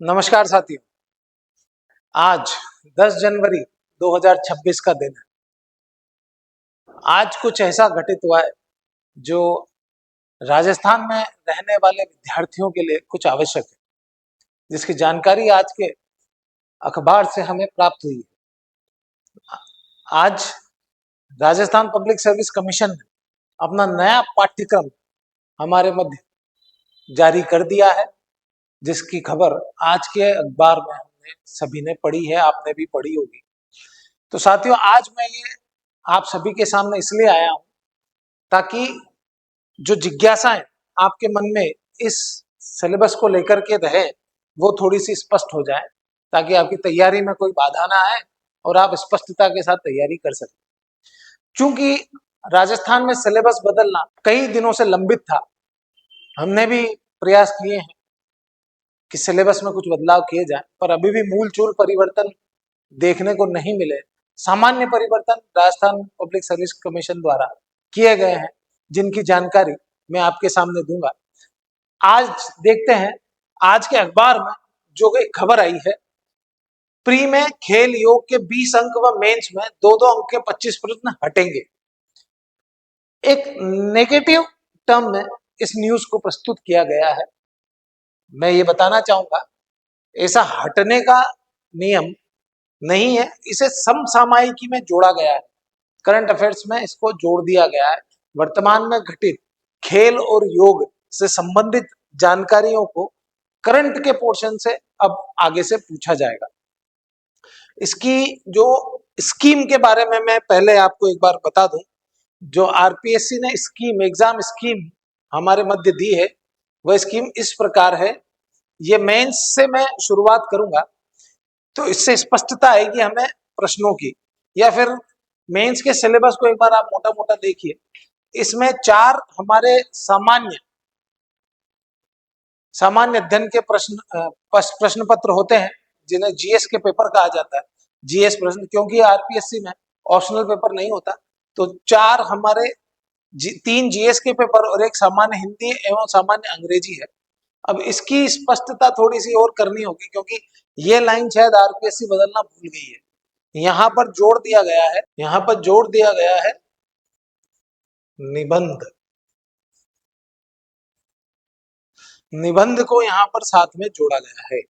नमस्कार साथियों, आज 10 जनवरी 2026 का दिन है। आज कुछ ऐसा घटित हुआ है जो राजस्थान में रहने वाले विद्यार्थियों के लिए कुछ आवश्यक है, जिसकी जानकारी आज के अखबार से हमें प्राप्त हुई है। आज राजस्थान पब्लिक सर्विस कमीशन ने अपना नया पाठ्यक्रम हमारे मध्य जारी कर दिया है, जिसकी खबर आज के अखबार में हमने सभी ने पढ़ी है, आपने भी पढ़ी होगी। तो साथियों, आज मैं ये आप सभी के सामने इसलिए आया हूं ताकि जो जिज्ञासाएं आपके मन में इस सिलेबस को लेकर के रहे वो थोड़ी सी स्पष्ट हो जाए, ताकि आपकी तैयारी में कोई बाधा ना आए और आप स्पष्टता के साथ तैयारी कर सकें। क्योंकि राजस्थान में सिलेबस बदलना कई दिनों से लंबित था, हमने भी प्रयास किए हैं कि सिलेबस में कुछ बदलाव किए जाए, पर अभी भी मूल चूल परिवर्तन देखने को नहीं मिले। सामान्य परिवर्तन राजस्थान पब्लिक सर्विस कमीशन द्वारा किए गए हैं, जिनकी जानकारी मैं आपके सामने दूंगा। आज देखते हैं आज के अखबार में जो एक खबर आई है, प्री में खेल योग के 20 अंक व मेंस में 2-2 अंक के 25 प्रश्न हटेंगे। एक नेगेटिव टर्म में इस न्यूज को प्रस्तुत किया गया है। मैं ये बताना चाहूंगा, ऐसा हटने का नियम नहीं है, इसे समसामयिकी में जोड़ा गया है। करंट अफेयर्स में इसको जोड़ दिया गया है। वर्तमान में घटित खेल और योग से संबंधित जानकारियों को करंट के पोर्शन से अब आगे से पूछा जाएगा। इसकी जो स्कीम के बारे में मैं पहले आपको एक बार बता दूं, जो आरपीएससी ने स्कीम, एग्जाम स्कीम हमारे मध्य दी है, वह स्कीम इस प्रकार है। ये मेंस से मैं शुरुआत करूंगा तो इससे स्पष्टता आएगी हमें प्रश्नों की, या फिर मेंस के सिलेबस को एक बार आप मोटा मोटा देखिए। इसमें 4 हमारे सामान्य अध्ययन के प्रश्न पत्र होते हैं, जिन्हें जीएस के पेपर कहा जाता है। जीएस प्रश्न, क्योंकि आरपीएससी में ऑप्शनल पेपर नहीं होता, तो 4 हमारे 3 जीएस के पेपर और एक सामान्य हिंदी एवं सामान्य अंग्रेजी है। अब इसकी स्पष्टता थोड़ी सी और करनी होगी, क्योंकि ये लाइन शायद आरपीएससी बदलना भूल गई है। यहां पर जोड़ दिया गया है निबंध को यहां पर साथ में जोड़ा गया है।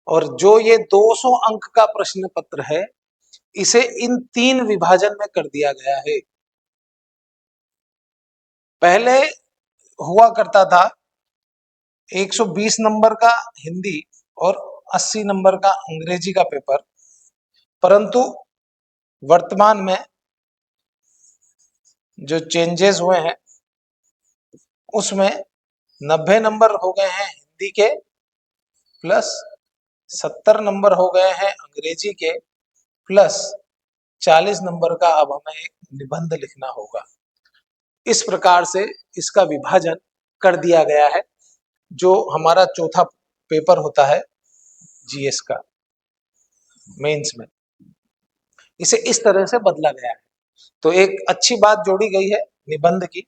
और जो ये 200 अंक का प्रश्न पत्र है, इसे इन 3 विभाजन में कर दिया गया है। पहले हुआ करता था 120 नंबर का हिंदी और 80 नंबर का अंग्रेजी का पेपर, परंतु वर्तमान में जो चेंजेस हुए हैं उसमें 90 नंबर हो गए हैं हिंदी के, प्लस 70 नंबर हो गए हैं अंग्रेजी के, प्लस 40 नंबर का अब हमें एक निबंध लिखना होगा। इस प्रकार से इसका विभाजन कर दिया गया है। जो हमारा चौथा पेपर होता है जीएस का मेंस में, इसे इस तरह से बदला गया है। तो एक अच्छी बात जोड़ी गई है निबंध की,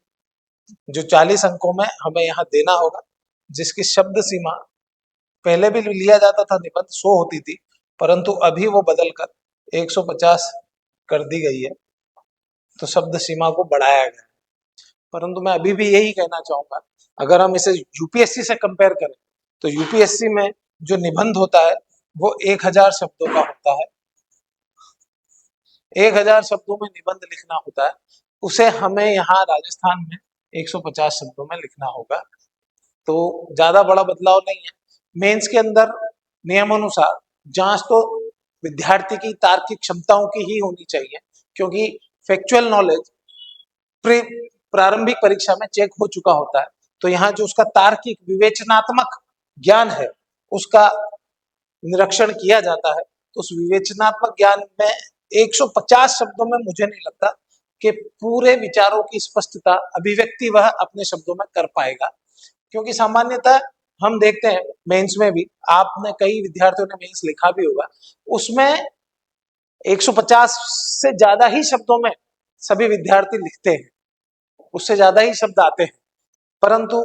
जो 40 अंकों में हमें यहाँ देना होगा, जिसकी शब्द सीमा पहले भी लिया जाता था निबंध 100 होती थी, परंतु अभी वो बदलकर 150 कर दी गई है, तो शब्द सीमा को बढ़ाया गया है। परंतु मैं अभी भी यही कहना चाहूंगा, अगर हम इसे यूपीएससी से कंपेयर करें तो यूपीएससी में जो निबंध होता है वो 1000 शब्दों का होता है। 1000 शब्दों में निबंध लिखना होता है, उसे हमें यहाँ राजस्थान में 150 शब्दों में लिखना होगा। तो ज्यादा बड़ा बदलाव नहीं है। मेंस के अंदर नियमानुसार जांच तो विद्यार्थी की तार्किक क्षमताओं की ही होनी चाहिए, क्योंकि फैक्चुअल नॉलेज प्रारंभिक परीक्षा में चेक हो चुका होता है। तो यहाँ जो उसका तार्किक विवेचनात्मक ज्ञान है उसका निरीक्षण किया जाता है। तो उस विवेचनात्मक ज्ञान में 150 शब्दों में मुझे नहीं लगता कि पूरे विचारों की स्पष्टता अभिव्यक्ति वह अपने शब्दों में कर पाएगा, क्योंकि सामान्यतः हम देखते हैं मेंस में भी, आपने कई विद्यार्थियों ने मेंस लिखा भी होगा, उसमें 150 से ज्यादा ही शब्दों में सभी विद्यार्थी लिखते हैं। उससे ज्यादा ही शब्द आते हैं, परंतु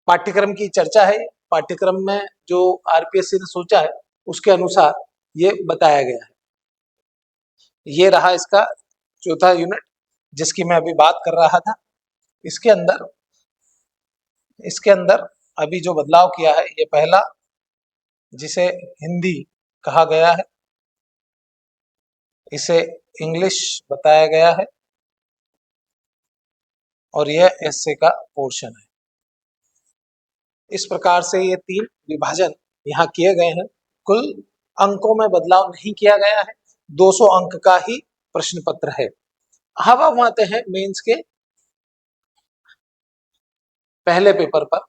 पाठ्यक्रम की चर्चा है, पाठ्यक्रम में जो आरपीएससी ने सोचा है उसके अनुसार ये बताया गया है। ये रहा इसका चौथा यूनिट जिसकी मैं अभी बात कर रहा था। इसके अंदर अभी जो बदलाव किया है, ये पहला जिसे हिंदी कहा गया है, इसे इंग्लिश बताया गया है और यह एस्से का पोर्शन है। इस प्रकार से ये 3 विभाजन यहाँ किए गए हैं। कुल अंकों में बदलाव नहीं किया गया है, 200 अंक का ही प्रश्न पत्र है। अब हम आते हैं मेंस के पहले पेपर पर,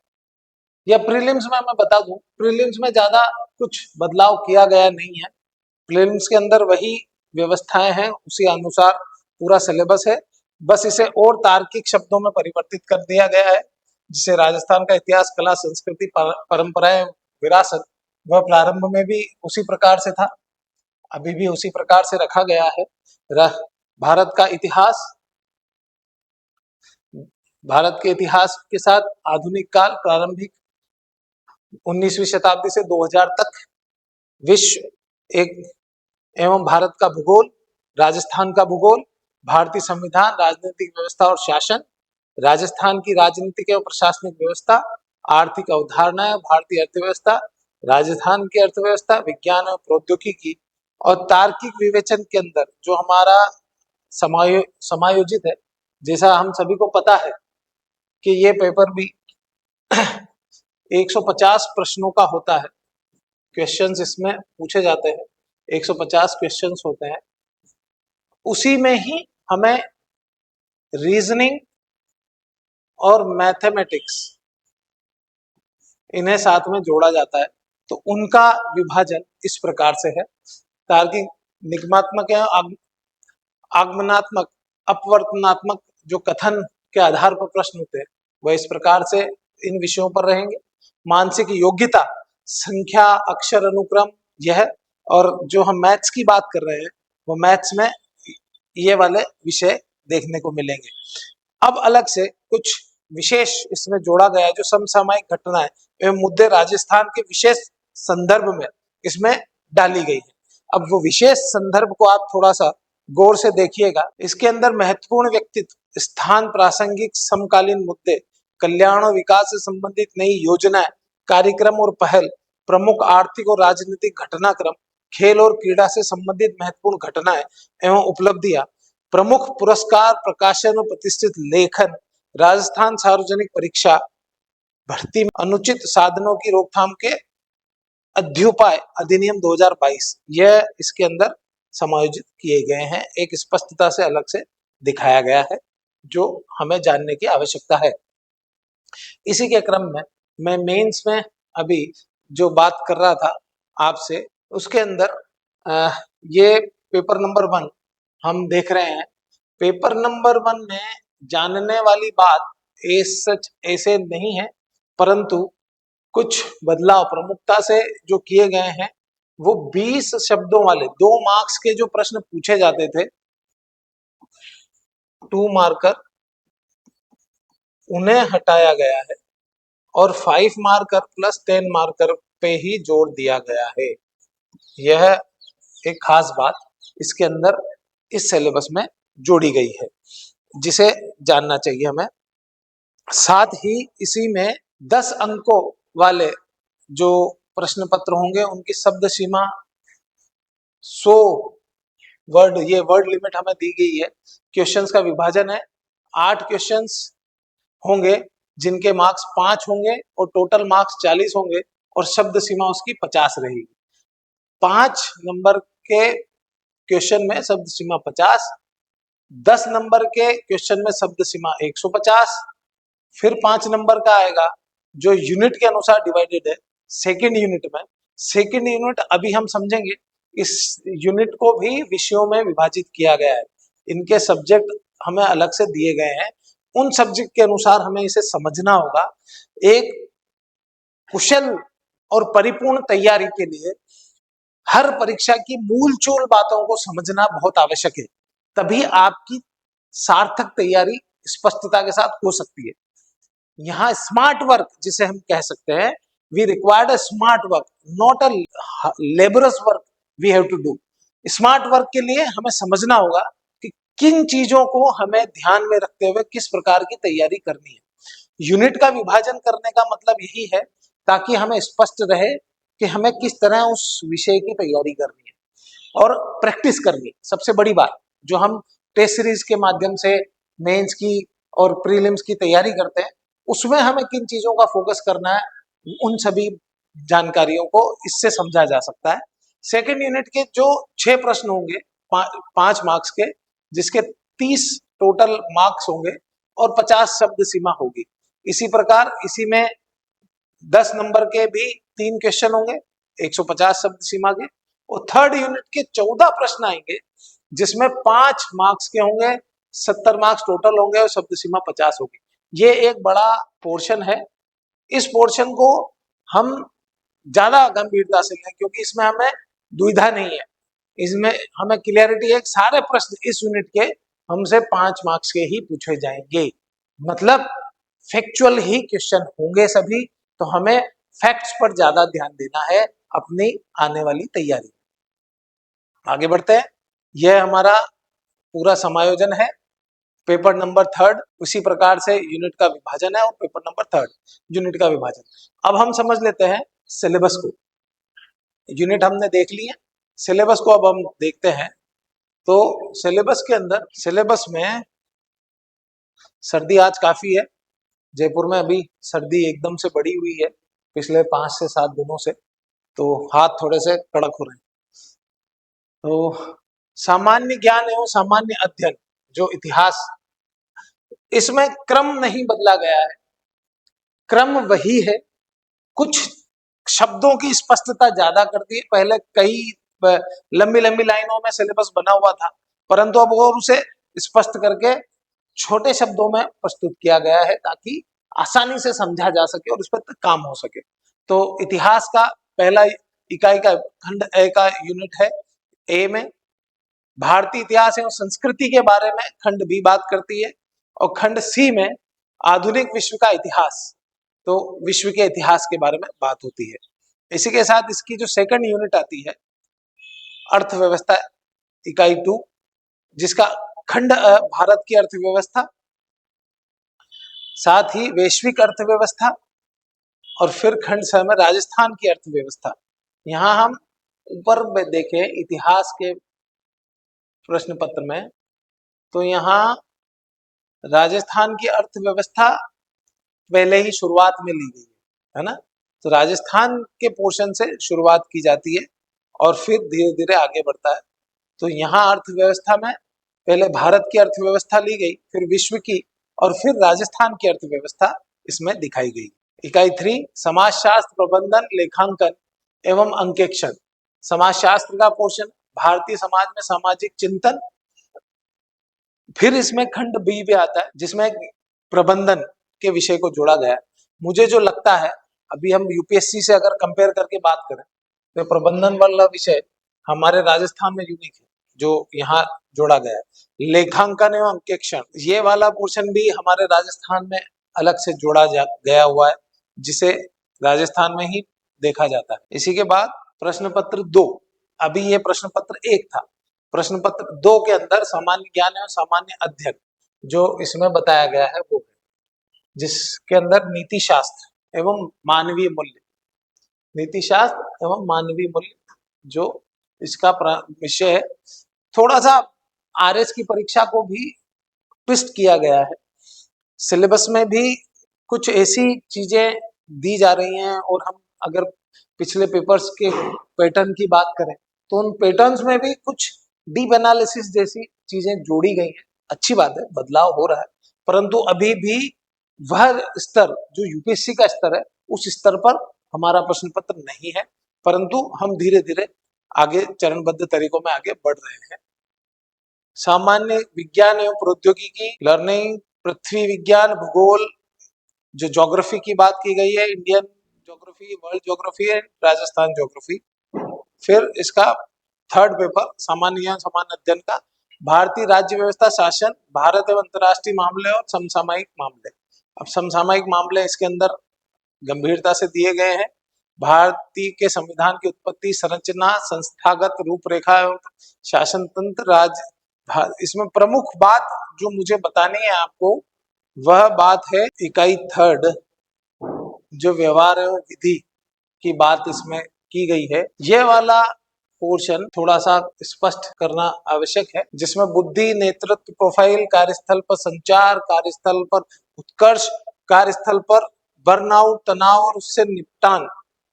या प्रीलिम्स में मैं बता दूं, प्रीलिम्स में ज्यादा कुछ बदलाव किया गया नहीं है। प्रीलिम्स के अंदर वही व्यवस्थाएं हैं, उसी अनुसार पूरा सिलेबस है, बस इसे और तार्किक शब्दों में परिवर्तित कर दिया गया है। जिसे राजस्थान का इतिहास, कला, संस्कृति, परंपराएं, विरासत, वह प्रारंभ में भी उसी प्रकार से था, अभी भी उसी प्रकार से रखा गया है। भारत का इतिहास, भारत के इतिहास के साथ आधुनिक काल, प्रारंभिक 19वीं शताब्दी से 2000 तक, विश्व एक एवं भारत का भूगोल, राजस्थान का भूगोल, भारतीय संविधान, राजनीतिक व्यवस्था और शासन, राजस्थान की राजनीतिक एवं प्रशासनिक व्यवस्था, आर्थिक अवधारणाएं, भारतीय अर्थव्यवस्था, राजस्थान की अर्थव्यवस्था, विज्ञान और प्रौद्योगिकी और तार्किक विवेचन के अंदर जो हमारा समायोजित है। जैसा हम सभी को पता है कि ये पेपर भी 150 प्रश्नों का होता है, क्वेश्चंस इसमें पूछे जाते हैं, 150 क्वेश्चंस होते हैं। उसी में ही हमें रीजनिंग और मैथमेटिक्स इन्हें साथ में जोड़ा जाता है, तो उनका विभाजन इस प्रकार से है। तार्किक, निगमात्मक है, आगमनात्मक, अपवर्तनात्मक जो कथन के आधार पर प्रश्न होते हैं वह इस प्रकार से इन विषयों पर रहेंगे। मानसिक योग्यता, संख्या, अक्षर अनुक्रम, यह, और जो हम मैथ्स की बात कर रहे हैं वो मैथ्स में ये वाले विषय देखने को मिलेंगे। अब अलग से कुछ विशेष इसमें जोड़ा गया है, जो समसामयिक घटनाएं एवं मुद्दे राजस्थान के विशेष संदर्भ में इसमें डाली गई है। अब वो विशेष संदर्भ को आप थोड़ा सा गौर से देखिएगा। इसके अंदर महत्वपूर्ण व्यक्तित्व, स्थान, प्रासंगिक समकालीन मुद्दे, कल्याण और विकास से संबंधित नई योजनाएं, कार्यक्रम और पहल, प्रमुख आर्थिक और राजनीतिक घटनाक्रम, खेल और क्रीड़ा से संबंधित महत्वपूर्ण घटनाएं एवं उपलब्धियां, प्रमुख पुरस्कार, प्रकाशन और प्रतिष्ठित लेखन, राजस्थान सार्वजनिक परीक्षा भर्ती में अनुचित साधनों की रोकथाम के अध्युपाय अधिनियम 2022, यह इसके अंदर समायोजित किए गए हैं। एक स्पष्टता से अलग से दिखाया गया है जो हमें जानने की आवश्यकता है। इसी के क्रम में मैं मेंस में अभी जो बात कर रहा था आपसे, उसके अंदर ये पेपर नंबर 1 हम देख रहे हैं। पेपर नंबर 1 में जानने वाली बात सच ऐसे नहीं है, परंतु कुछ बदलाव प्रमुखता से जो किए गए हैं वो 20 शब्दों वाले 2 मार्क्स के जो प्रश्न पूछे जाते थे, 2 मार्कर, उन्हें हटाया गया है और 5 मार्कर प्लस 10 मार्कर पे ही जोड़ दिया गया है। यह एक खास बात इसके अंदर इस सिलेबस में जोड़ी गई है जिसे जानना चाहिए हमें। साथ ही इसी में 10 अंकों वाले जो प्रश्न पत्र होंगे उनकी शब्द सीमा 100 वर्ड, ये वर्ड लिमिट हमें दी गई है। क्वेश्चंस का विभाजन है, 8 क्वेश्चंस होंगे जिनके मार्क्स 5 होंगे और टोटल मार्क्स 40 होंगे और शब्द सीमा उसकी 50 रहेगी। 5 नंबर के क्वेश्चन में शब्द सीमा 50, 10 नंबर के क्वेश्चन में शब्द सीमा 150, फिर 5 नंबर का आएगा जो यूनिट के अनुसार डिवाइडेड है सेकंड यूनिट में। सेकंड यूनिट अभी हम समझेंगे, इस यूनिट को भी विषयों में विभाजित किया गया है, इनके सब्जेक्ट हमें अलग से दिए गए हैं, उन सब्जेक्ट के अनुसार हमें इसे समझना होगा। एक कुशल और परिपूर्ण तैयारी के लिए हर परीक्षा की मूल चूल बातों को समझना बहुत आवश्यक है, तभी आपकी सार्थक तैयारी स्पष्टता के साथ हो सकती है। यहाँ स्मार्ट वर्क जिसे हम कह सकते हैं, we required a smart work, not a laborious work we have to do. Smart work के लिए हमें समझना होगा कि किन चीजों को हमें ध्यान में रखते हुए किस प्रकार की तैयारी करनी है। यूनिट का विभाजन करने का मतलब यही है ताकि हमें स्पष्ट रहे कि हमें किस तरह उस विषय की तैयारी करनी है और प्रैक्टिस करनी। सबसे बड़ी बात जो हम टेस्ट सीरीज के माध्यम से मेंस की और प्रीलिम्स की तैयारी करते हैं, उसमें हमें किन चीजों का फोकस करना है, उन सभी जानकारियों को इससे समझा जा सकता है। सेकेंड यूनिट के जो 6 प्रश्न होंगे 5 मार्क्स के, जिसके 30 टोटल मार्क्स होंगे और 50 शब्द सीमा होगी। इसी प्रकार इसी में 10 नंबर के भी 3 क्वेश्चन होंगे 150 शब्द सीमा के, और थर्ड यूनिट के 14 प्रश्न आएंगे जिसमें 5 मार्क्स के होंगे, 70 मार्क्स टोटल होंगे और शब्द सीमा 50 होगी। ये एक बड़ा पोर्शन है। इस पोर्शन को हम ज्यादा गंभीरता से लें क्योंकि इसमें हमें दुविधा नहीं है, इसमें हमें क्लियरिटी है। सारे प्रश्न इस यूनिट के हमसे 5 मार्क्स के ही पूछे जाएंगे, मतलब फैक्चुअल ही क्वेश्चन होंगे सभी। तो हमें फैक्ट्स पर ज्यादा ध्यान देना है अपनी आने वाली तैयारी। आगे बढ़ते हैं। यह हमारा पूरा समायोजन है। पेपर नंबर 3 उसी प्रकार से यूनिट का विभाजन है और पेपर नंबर 3 यूनिट का विभाजन। अब हम समझ लेते हैं सिलेबस को। यूनिट हमने देख ली है, सिलेबस को अब हम देखते हैं। तो सिलेबस के अंदर, सिलेबस में सर्दी आज काफी है। जयपुर में अभी सर्दी एकदम से बढ़ी हुई है पिछले 5 से 7 दिनों से, तो हाथ थोड़े से कड़क हो रहे हैं। तो सामान्य ज्ञान एवं सामान्य अध्ययन जो इतिहास, इसमें क्रम नहीं बदला गया है, क्रम वही है। कुछ शब्दों की स्पष्टता ज्यादा कर दी है। पहले कई लंबी लंबी लाइनों में सिलेबस बना हुआ था, परंतु अब और उसे स्पष्ट करके छोटे शब्दों में प्रस्तुत किया गया है ताकि आसानी से समझा जा सके और उस पर काम हो सके। तो इतिहास का पहला इकाई का खंड ए का यूनिट है। ए में भारतीय इतिहास एवं संस्कृति के बारे में खंड बी बात करती है, और खंड सी में आधुनिक विश्व का इतिहास, तो विश्व के इतिहास के बारे में बात होती है। इसी के साथ इसकी जो सेकंड यूनिट आती है अर्थव्यवस्था इकाई 2, जिसका खंड भारत की अर्थव्यवस्था, साथ ही वैश्विक अर्थव्यवस्था, और फिर खंड स में राजस्थान की अर्थव्यवस्था। यहाँ हम ऊपर में देखें इतिहास के प्रश्न पत्र में, तो यहाँ राजस्थान की अर्थव्यवस्था पहले ही शुरुआत में ली गई है ना। तो राजस्थान के पोर्शन से शुरुआत की जाती है और फिर धीरे धीरे आगे बढ़ता है। तो यहाँ अर्थव्यवस्था में पहले भारत की अर्थव्यवस्था ली गई, फिर विश्व की, और फिर राजस्थान की अर्थव्यवस्था इसमें दिखाई गई। इकाई 3 समाजशास्त्र, प्रबंधन, लेखांकन एवं अंकेक्षण। समाजशास्त्र का पोर्शन, भारतीय समाज में सामाजिक चिंतन। फिर इसमें खंड बी भी आता है जिसमें प्रबंधन के विषय को जोड़ा गया है। मुझे जो लगता है, अभी हम यूपीएससी से अगर कंपेयर करके बात करें तो प्रबंधन वाला विषय हमारे राजस्थान में यूनिक है जो यहाँ जोड़ा गया है। लेखांकन एवं अंकेक्षण, ये वाला पोर्शन भी हमारे राजस्थान में अलग से जोड़ा गया हुआ है, जिसे राजस्थान में ही देखा जाता है। इसी के बाद प्रश्न पत्र 2, अभी ये प्रश्न पत्र 1 था। प्रश्न पत्र 2 के अंदर सामान्य ज्ञान एवं सामान्य अध्ययन जो इसमें बताया गया है वो, जिसके अंदर नीति शास्त्र एवं मानवीय मूल्य, नीति शास्त्र एवं मानवीय मूल्य जो इसका विषय है। थोड़ा सा आरएस की परीक्षा को भी ट्विस्ट किया गया है। सिलेबस में भी कुछ ऐसी चीजें दी जा रही हैं, और हम अगर पिछले पेपर्स के पैटर्न की बात करें तो उन पैटर्न्स में भी कुछ डीप एनालिसिस जैसी चीजें जोड़ी गई हैं। अच्छी बात है, बदलाव हो रहा है, परंतु अभी भी वह स्तर जो यूपीएससी का स्तर है उस स्तर पर हमारा प्रश्न पत्र नहीं है, परंतु हम धीरे धीरे आगे चरणबद्ध तरीकों में आगे बढ़ रहे हैं। सामान्य विज्ञान एवं प्रौद्योगिकी, लर्निंग, पृथ्वी विज्ञान, भूगोल, जो ज्योग्राफी की बात की गई है, Indian geography, world geography and Rajasthan geography. फिर इसका थर्ड पेपर सामान्य ज्ञान सामान्य अध्ययन का भारतीय राज्य व्यवस्था शासन, भारत एवं अंतर्राष्ट्रीय मामले और समसामयिक मामले। अब समसामयिक मामले इसके अंदर गंभीरता से दिए गए हैं। भारतीय के संविधान की उत्पत्ति, संरचना, संस्थागत रूपरेखा एवं शासन तंत्र, इसमें प्रमुख बात जो मुझे बतानी है आपको, वह बात है इकाई 3 जो व्यवहार एवं विधि की बात इसमें की गई है। यह वाला पोर्शन थोड़ा सा स्पष्ट करना आवश्यक है, जिसमें बुद्धि, नेतृत्व प्रोफाइल, कार्यस्थल पर संचार, कार्यस्थल पर उत्कर्ष, कार्यस्थल पर बर्नआउट, तनाव और उससे निपटान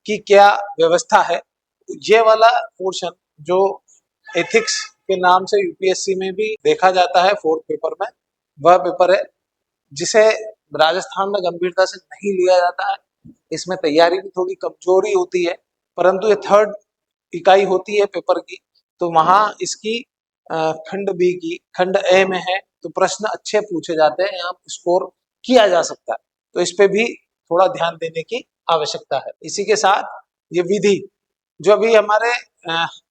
की क्या व्यवस्था है। ये वाला पोर्शन जो एथिक्स के नाम से यूपीएससी में भी देखा जाता है 4th पेपर में, वह पेपर है जिसे राजस्थान में गंभीरता से नहीं लिया जाता है। इसमें तैयारी की थोड़ी कमजोरी होती है, परंतु ये 3rd इकाई होती है पेपर की, तो वहां इसकी खंड बी की खंड ए में है, तो प्रश्न अच्छे पूछे जाते हैं, यहाँ स्कोर किया जा सकता है, तो इस पे भी थोड़ा ध्यान देने की आवश्यकता है। इसी के साथ ये विधि जो अभी हमारे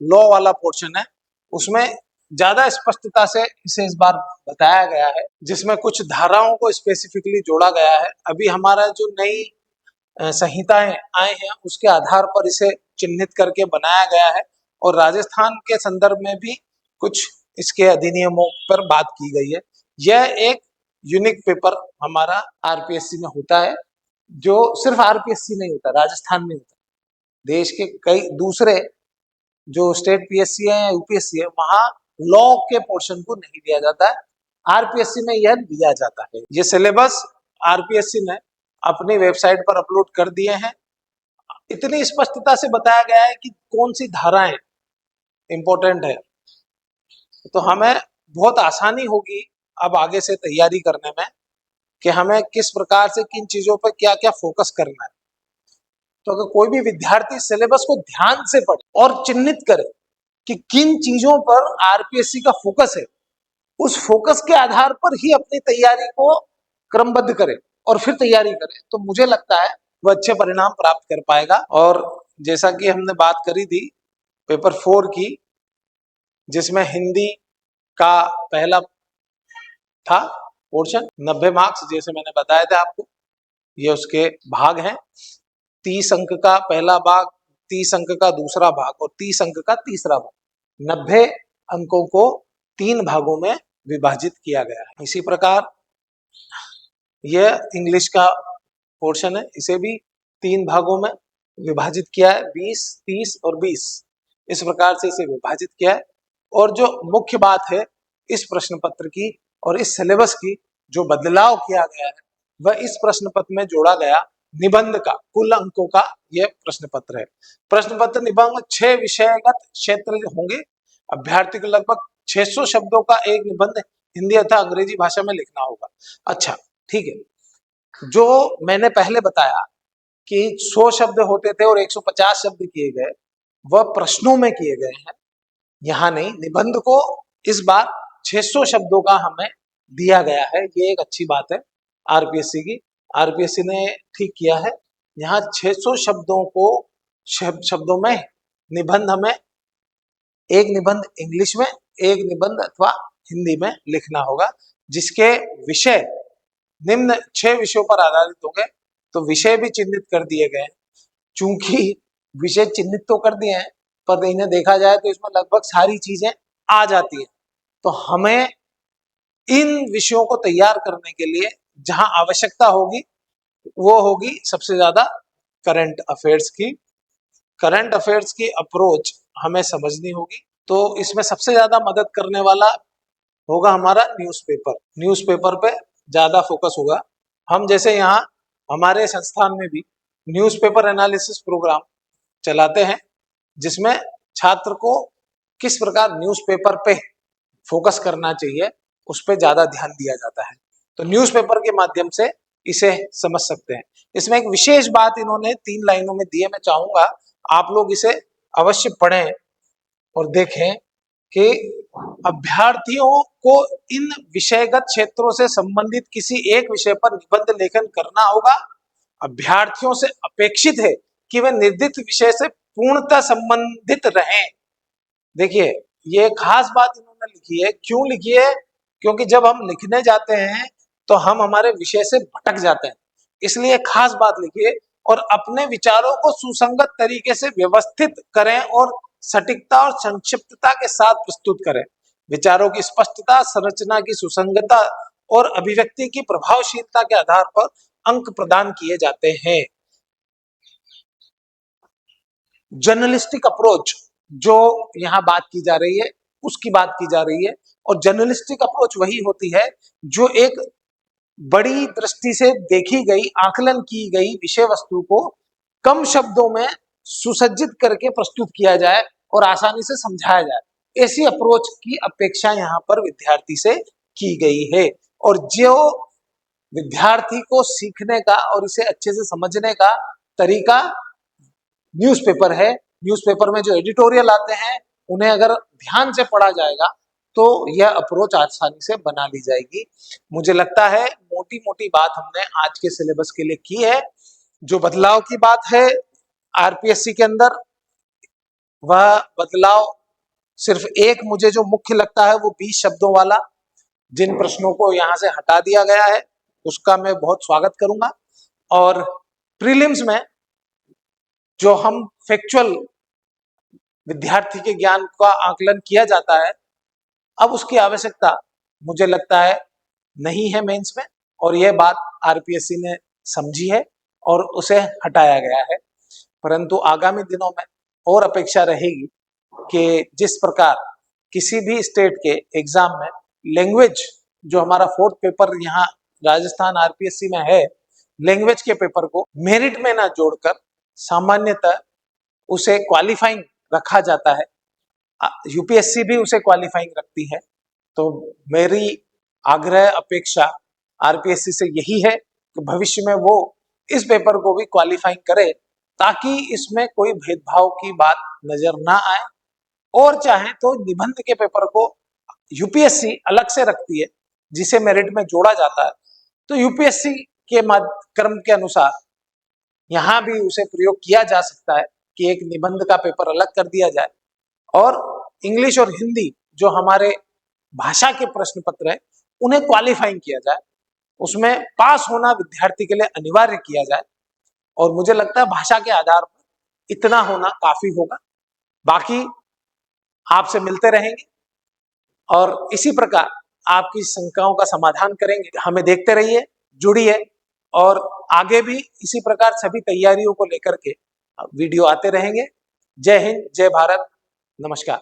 लॉ वाला पोर्शन है, उसमें ज्यादा स्पष्टता से इसे इस बार बताया गया है, जिसमें कुछ धाराओं को स्पेसिफिकली जोड़ा गया है। अभी हमारा जो नई संहिताएं आए हैं उसके आधार पर इसे चिन्हित करके बनाया गया है, और राजस्थान के संदर्भ में भी कुछ इसके अधिनियमों पर बात की गई है। यह एक यूनिक पेपर हमारा आरपीएससी में होता है, जो सिर्फ आरपीएससी नहीं होता, राजस्थान में होता है। देश के कई दूसरे जो स्टेट पीएससी है या यूपीएससी है, वहां लॉ के पोर्शन को नहीं दिया जाता है, आरपीएससी में यह दिया जाता है। ये सिलेबस आरपीएससी ने अपनी वेबसाइट पर अपलोड कर दिए हैं। इतनी स्पष्टता से बताया गया है कि कौन सी धाराएं इंपॉर्टेंट है, तो हमें बहुत आसानी होगी अब आगे से तैयारी करने में कि हमें किस प्रकार से किन चीजों पर क्या क्या फोकस करना है। तो अगर कोई भी विद्यार्थी सिलेबस को ध्यान से पढ़े और चिन्हित करे कि किन चीजों पर आरपीएससी का फोकस है, उस फोकस के आधार पर ही अपनी तैयारी को क्रमबद्ध करे और फिर तैयारी करे, तो मुझे लगता है वह अच्छे परिणाम प्राप्त कर पाएगा। और जैसा कि हमने बात करी थी पेपर 4 की, जिसमें हिंदी का पहला था पोर्शन 90 मार्क्स, जैसे मैंने बताया था आपको, ये उसके भाग हैं। 30 अंक का पहला भाग, 30 अंक का दूसरा भाग और 30 अंक का तीसरा भाग, 90 अंकों को 3 भागों में विभाजित किया गया है। इसी प्रकार यह इंग्लिश का पोर्शन है, इसे भी 3 भागों में विभाजित किया है, 20, 30 और 20, इस प्रकार से इसे विभाजित किया है। और जो मुख्य बात है इस प्रश्न पत्र की और इस सिलेबस की, जो बदलाव किया गया है, वह इस प्रश्न पत्र में जोड़ा गया निबंध का कुल अंकों का यह प्रश्न पत्र है। प्रश्न पत्र निबंध 6 विषयगत क्षेत्र होंगे। अभ्यर्थी को लगभग 600 शब्दों का एक निबंध हिंदी अथवा अंग्रेजी भाषा में लिखना होगा। अच्छा, ठीक है। जो मैंने पहले बताया कि 100 शब्द होते थे और 150 शब्द किए गए, वह प्रश्नों में किए गए हैं, यहाँ नहीं। निबंध को इस बार 600 शब्दों का हमें दिया गया है, ये एक अच्छी बात है आरपीएससी की। आरपीएससी ने ठीक किया है, यहाँ 600 शब्दों को शब्दों में निबंध हमें, एक निबंध इंग्लिश में, एक निबंध अथवा हिंदी में लिखना होगा, जिसके विषय निम्न 6 विषयों पर आधारित होंगे। तो विषय भी चिन्हित कर दिए गए। चूंकि विषय चिन्हित तो कर दिए हैं, पर इन्हें देखा जाए तो इसमें लगभग सारी चीजें आ जाती हैं, तो हमें इन विषयों को तैयार करने के लिए जहां आवश्यकता होगी वो होगी सबसे ज्यादा करंट अफेयर्स की। करंट अफेयर्स की अप्रोच हमें समझनी होगी, तो इसमें सबसे ज्यादा मदद करने वाला होगा हमारा न्यूज़पेपर। न्यूज़पेपर पे ज्यादा फोकस होगा। हम जैसे यहाँ हमारे संस्थान में भी न्यूज़पेपर एनालिसिस प्रोग्राम चलाते हैं, जिसमें छात्र को किस प्रकार न्यूज़पेपर पे फोकस करना चाहिए उस पर ज्यादा ध्यान दिया जाता है। तो न्यूज़पेपर के माध्यम से इसे समझ सकते हैं। इसमें एक विशेष बात इन्होंने 3 लाइनों में दी है, मैं चाहूंगा आप लोग इसे अवश्य पढ़ें और देखें कि अभ्यर्थियों को इन विषयगत क्षेत्रों से संबंधित किसी एक विषय पर निबंध लेखन करना होगा। अभ्यर्थियों से अपेक्षित है कि वे निर्दिष्ट विषय से पूर्णतः संबंधित रहें। देखिए, ये खास बात इन्होंने लिखी है। क्यों लिखी है? क्योंकि जब हम लिखने जाते हैं तो हम हमारे विषय से भटक जाते हैं, इसलिए खास बात लिखिए और अपने विचारों को सुसंगत तरीके से व्यवस्थित करें और सटीकता और संक्षिप्तता के साथ प्रस्तुत करें। विचारों की स्पष्टता, संरचना की सुसंगतता और अभिव्यक्ति की प्रभावशीलता के आधार पर अंक प्रदान किए जाते हैं। जर्नलिस्टिक अप्रोच जो यहाँ बात की जा रही है, उसकी बात की जा रही है। और जर्नलिस्टिक अप्रोच वही होती है जो एक बड़ी दृष्टि से देखी गई, आकलन की गई विषय वस्तु को कम शब्दों में सुसज्जित करके प्रस्तुत किया जाए और आसानी से समझाया जाए। ऐसी अप्रोच की अपेक्षा यहाँ पर विद्यार्थी से की गई है। और जो विद्यार्थी को सीखने का और इसे अच्छे से समझने का तरीका न्यूज़पेपर है, न्यूज़पेपर में जो एडिटोरियल आते हैं उन्हें अगर ध्यान से पढ़ा जाएगा तो यह अप्रोच आसानी से बना ली जाएगी। मुझे लगता है मोटी मोटी बात हमने आज के सिलेबस के लिए की है। जो बदलाव की बात है आरपीएससी के अंदर, वह बदलाव सिर्फ एक मुझे जो मुख्य लगता है वो 20 शब्दों वाला, जिन प्रश्नों को यहाँ से हटा दिया गया है उसका मैं बहुत स्वागत करूंगा। और प्रीलिम्स में जो हम फैक्चुअल विद्यार्थी के ज्ञान का आकलन किया जाता है, अब उसकी आवश्यकता मुझे लगता है नहीं है मेंस में, और यह बात आरपीएससी ने समझी है और उसे हटाया गया है। परंतु आगामी दिनों में और अपेक्षा रहेगी कि जिस प्रकार किसी भी स्टेट के एग्जाम में लैंग्वेज, जो हमारा 4th पेपर यहाँ राजस्थान आरपीएससी में है, लैंग्वेज के पेपर को मेरिट में ना जोड़कर सामान्यतः उसे क्वालिफाइंग रखा जाता है। यूपीएससी भी उसे क्वालिफाइंग रखती है। तो मेरी आग्रह अपेक्षा आरपीएससी से यही है कि भविष्य में वो इस पेपर को भी क्वालिफाइंग करे, ताकि इसमें कोई भेदभाव की बात नजर ना आए। और चाहे तो निबंध के पेपर को यूपीएससी अलग से रखती है जिसे मेरिट में जोड़ा जाता है, तो यूपीएससी के क्रम के अनुसार यहाँ भी उसे प्रयोग किया जा सकता है कि एक निबंध का पेपर अलग कर दिया जाए और इंग्लिश और हिंदी जो हमारे भाषा के प्रश्न पत्र है उन्हें क्वालिफाइंग किया जाए, उसमें पास होना विद्यार्थी के लिए अनिवार्य किया जाए। और मुझे लगता है भाषा के आधार पर इतना होना काफी होगा। बाकी आपसे मिलते रहेंगे और इसी प्रकार आपकी शंकाओं का समाधान करेंगे। हमें देखते रहिए, जुड़िए, और आगे भी इसी प्रकार सभी तैयारियों को लेकर के वीडियो आते रहेंगे। जय हिंद, जय भारत, नमस्कार।